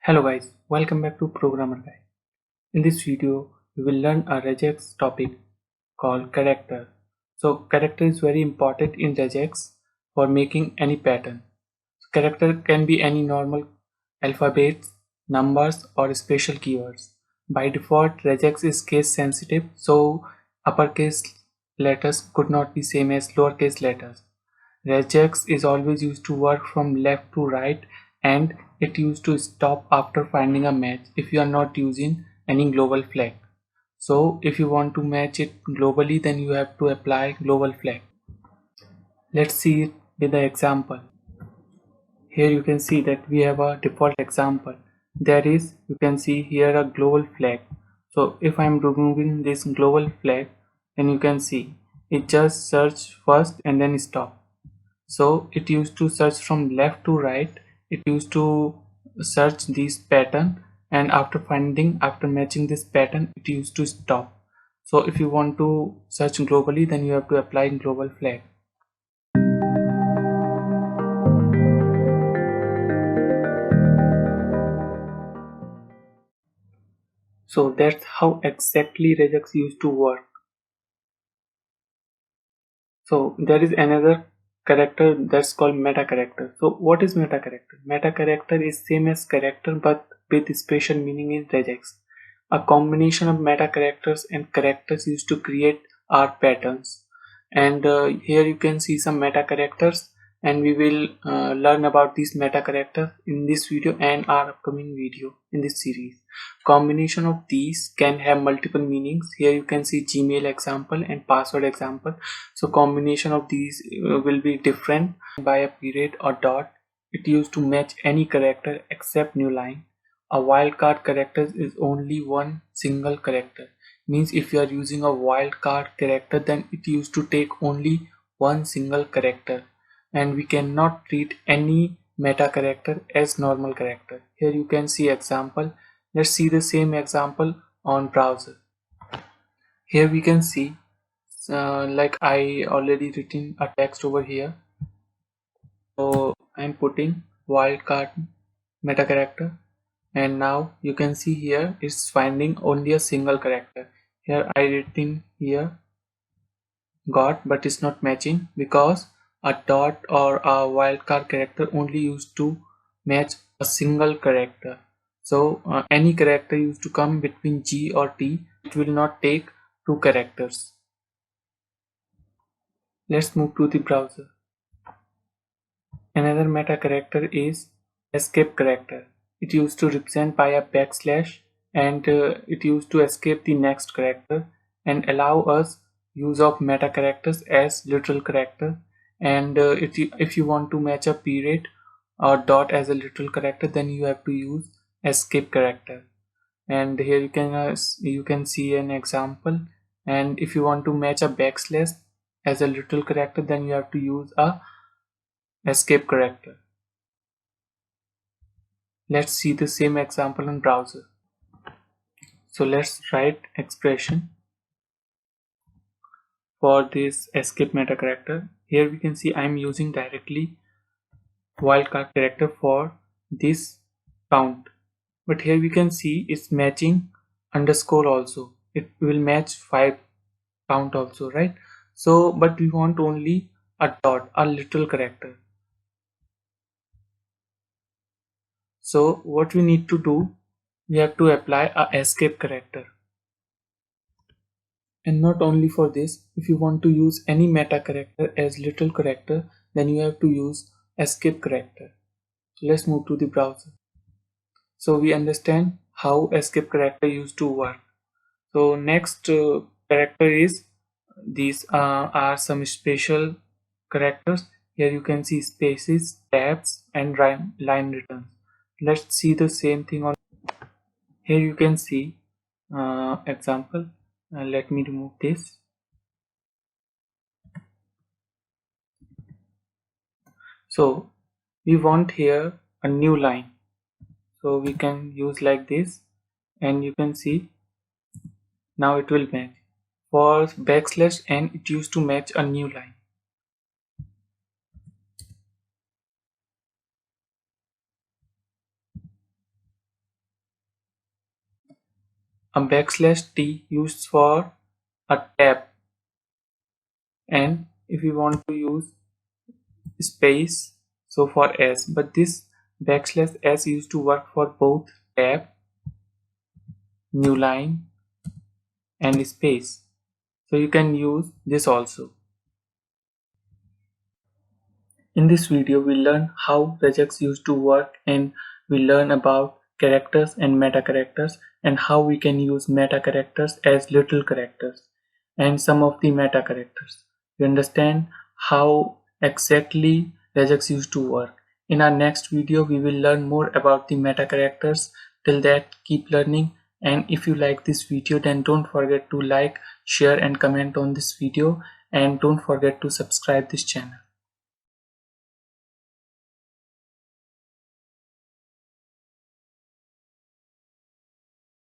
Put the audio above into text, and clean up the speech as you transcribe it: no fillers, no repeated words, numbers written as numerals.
Hello guys, welcome back to Programmer Guide. In this video, we will learn a regex topic called character. So character is very important in regex for making any pattern. Character can be any normal alphabets, numbers or special keywords. By default, regex is case sensitive, so uppercase letters could not be same as lowercase letters. Regex is always used to work from left to right, and it used to stop after finding a match if you are not using any global flag. So if you want to match it globally, then you have to apply global flag. Let's see it with the example. Here you can see that we have a default example. There is, you can see here, a global flag. So if I am removing this global flag, then you can see it just search first and then stop. So it used to search from left to right. It used to search this pattern, and after matching this pattern, it used to stop. So if you want to search globally, then you have to apply global flag. So that's how exactly regex used to work. So there is another character that's called Metacharacter. So what is Metacharacter? Metacharacter is same as character but with special meaning in regex. A combination of metacharacters and characters used to create our patterns. And here you can see some metacharacters, and we will learn about these metacharacters in this video and our upcoming video in this series. Combination of these can have multiple meanings. Here you can see Gmail example and password example. So combination of these will be different by a period or dot. It used to match any character except new line. A wildcard character is only one single character. Means if you are using a wildcard character, then it used to take only one single character, and we cannot treat any meta character as normal character. Here you can see example. Let's see the same example on browser. Here we can see like I already written a text over here. So I'm putting wildcard meta character, and now you can see here it's finding only a single character. Here I written here got, but it's not matching because a dot or a wildcard character only used to match a single character. So any character used to come between G or T, it will not take two characters. Let's move to the browser. Another meta character is escape character. It used to represent by a backslash, and it used to escape the next character and allow us use of meta characters as literal character. And if you want to match a period or dot as a literal character, then you have to use escape character. And here you can see an example. And if you want to match a backslash as a literal character, then you have to use a escape character. Let's see the same example in browser. So let's write expression for this escape meta character. Here we can see I'm using directly wildcard character for this count, but here we can see it's matching underscore also. It will match 5 count also, right? So but we want only a dot, a literal character. So what we need to do, we have to apply a escape character. And not only for this, if you want to use any meta character as literal character, then you have to use escape character. So let's move to the browser. So we understand how escape character used to work. So next character is, these are some special characters. Here you can see spaces, tabs and line returns. Let's see the same thing on. Here you can see example. Let me remove this. So we want here a new line, so we can use like this, and you can see now it will match. For backslash n, it used to match a new line. a \t used for a tab, and if we want to use space, so for s, but this \s used to work for both tab, new line and space, so you can use this also. In this video we learn how regex used to work, and we learn about characters and meta characters, and how we can use meta characters as little characters and some of the meta characters. You understand how exactly regex used to work. In our next video we will learn more about the meta characters. Till that, keep learning, and if you like this video then don't forget to like, share and comment on this video, and don't forget to subscribe this channel.